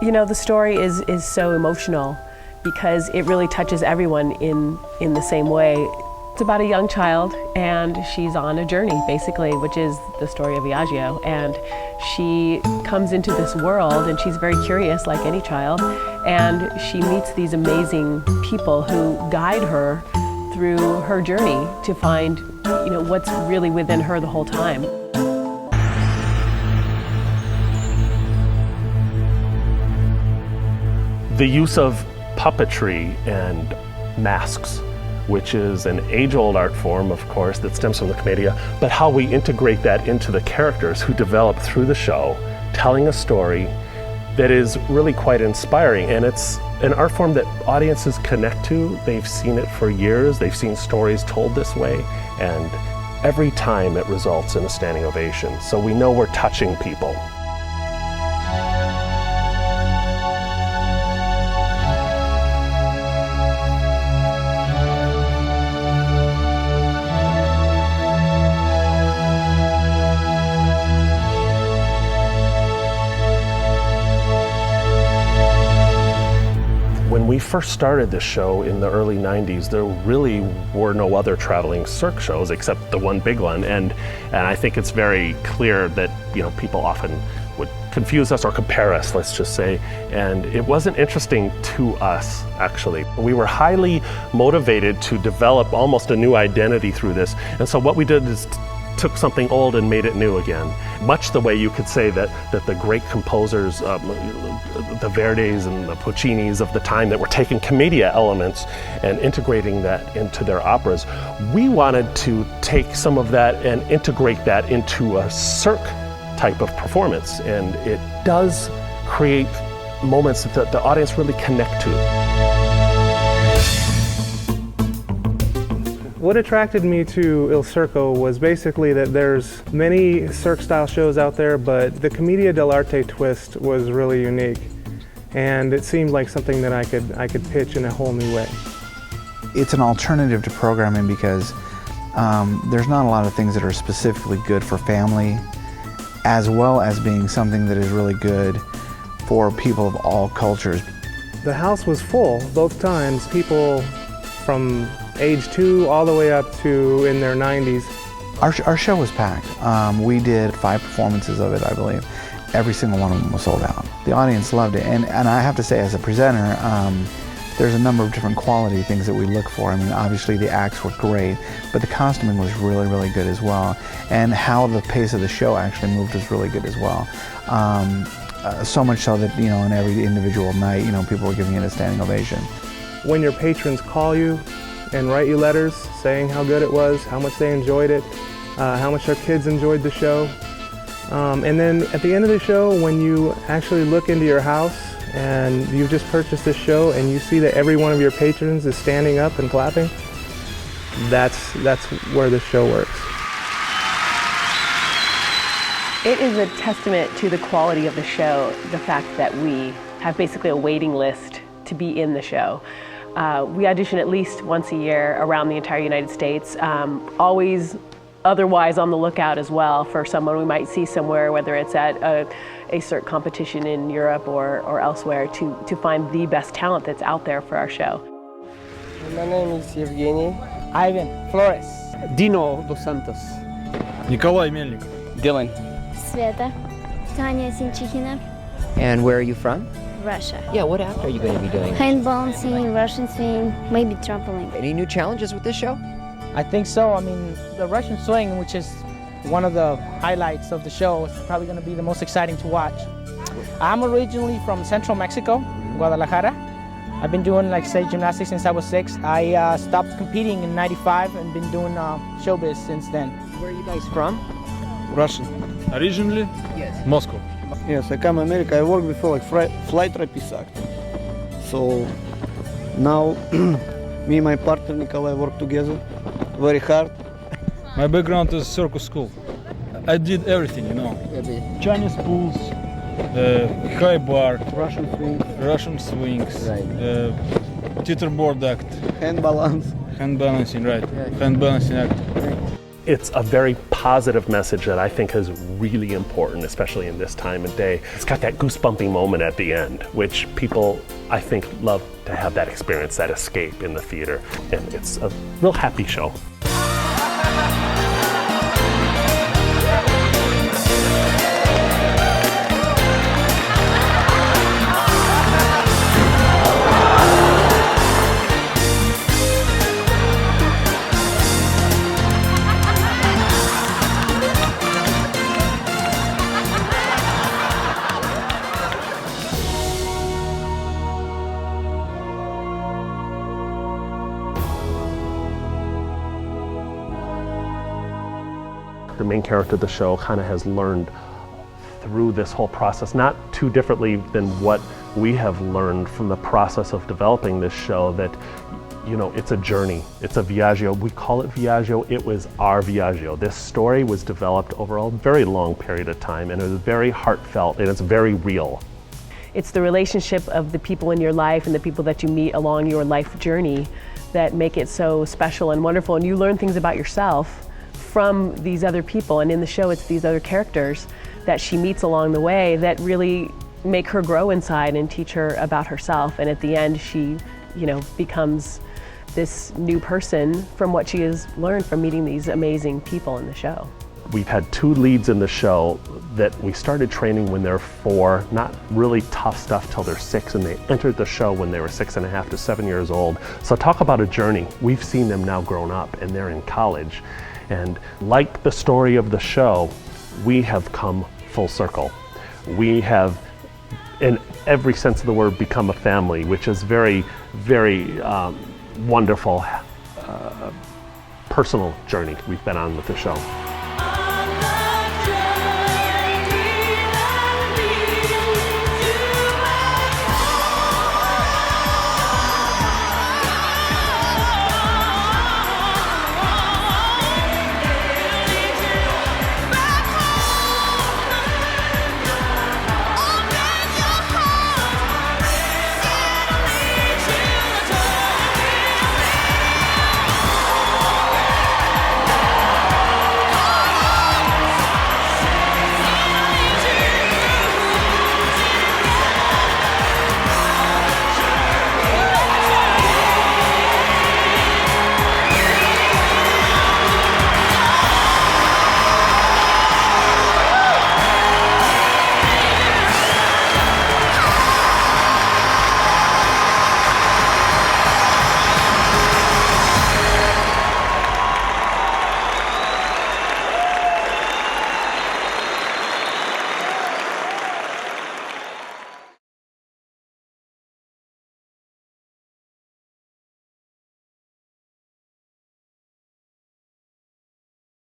You know, the story is so emotional because it really touches everyone in the same way. It's about a young child, and she's on a journey, basically, which is the story of Viaggio. And she comes into this world, and she's very curious, like any child, and she meets these amazing people who guide her through her journey to find, you know, what's really within her the whole time. The use of puppetry and masks, which is an age-old art form, of course, that stems from the Commedia, but how we integrate that into the characters who develop through the show, telling a story that is really quite inspiring. And it's an art form that audiences connect to. They've seen it for years. They've seen stories told this way, and every time it results in a standing ovation. So we know we're touching people. When we first started this show in the early 90s, there really were no other traveling CiRCo shows except the one big one, and I think it's very clear that, you know, people often would confuse us or compare us, let's just say, and it wasn't interesting to us, actually. We were highly motivated to develop almost a new identity through this, and so what we did is took something old and made it new again. Much the way you could say that the great composers, the Verdis and the Puccinis of the time that were taking Commedia elements and integrating that into their operas, we wanted to take some of that and integrate that into a CiRCo type of performance. And it does create moments that the audience really connect to. What attracted me to Il CiRCo was basically that there's many CiRCo style shows out there, but the Commedia dell'arte twist was really unique. And it seemed like something that I could pitch in a whole new way. It's an alternative to programming because there's not a lot of things that are specifically good for family, as well as being something that is really good for people of all cultures. The house was full both times, people from age 2 all the way up to in their 90s. Our show was packed. We did 5 performances of it, I believe. Every single one of them was sold out. The audience loved it, and I have to say, as a presenter, there's a number of different quality things that we look for. I mean, obviously the acts were great, but the costuming was really, really good as well. And how the pace of the show actually moved was really good as well. So much so that, you know, in every individual night, you know, people were giving it a standing ovation. When your patrons call you and write you letters saying how good it was, how much they enjoyed it, how much their kids enjoyed the show. And then at the end of the show, when you actually look into your house and you've just purchased this show and you see that every one of your patrons is standing up and clapping, that's where the show works. It is a testament to the quality of the show, the fact that we have basically a waiting list to be in the show. We audition at least once a year around the entire United States, always otherwise on the lookout as well for someone we might see somewhere, whether it's at a CiRCo competition in Europe or elsewhere, to find the best talent that's out there for our show. My name is Evgeny. Ivan Flores. Dino Dos Santos. Nikolai Melnik. Dylan. Sveta. Tanya Sinchikhina. And where are you from? Russia. Yeah, what act are you going to be doing? Hand balancing, Russian swing, maybe trampoline. Any new challenges with this show? I think so. I mean, the Russian swing, which is one of the highlights of the show, is probably going to be the most exciting to watch. I'm originally from Central Mexico, Guadalajara. I've been doing, like, say, gymnastics since I was 6. I stopped competing in '95 and been doing showbiz since then. Where are you guys from? Russian. Originally? Yes. Moscow. Yes, I come to America. I worked before like flight trapeze actor. So now me and my partner Nikolai work together very hard. My background is CiRCo school. I did everything, you know. Chinese pools, high bar, Russian swings, right. Teeterboard act. Hand balance. Hand balancing, right. Hand balancing act. It's a very positive message that I think is really important, especially in this time of day. It's got that goosebumping moment at the end, which people, I think, love to have that experience, that escape in the theater. And it's a real happy show. The main character of the show kind of has learned through this whole process, not too differently than what we have learned from the process of developing this show, that, you know, it's a journey. It's a viaggio. We call it viaggio. It was our viaggio. This story was developed over a very long period of time, and it was very heartfelt, and it's very real. It's the relationship of the people in your life and the people that you meet along your life journey that make it so special and wonderful, and you learn things about yourself from these other people. And in the show, it's these other characters that she meets along the way that really make her grow inside and teach her about herself. And at the end, she, you know, becomes this new person from what she has learned from meeting these amazing people in the show. We've had 2 leads in the show that we started training when they're 4, not really tough stuff till they're 6, and they entered the show when they were 6.5 to 7 years old. So talk about a journey. We've seen them now grown up and they're in college. And like the story of the show, we have come full circle. We have, in every sense of the word, become a family, which is very, very wonderful personal journey we've been on with the show.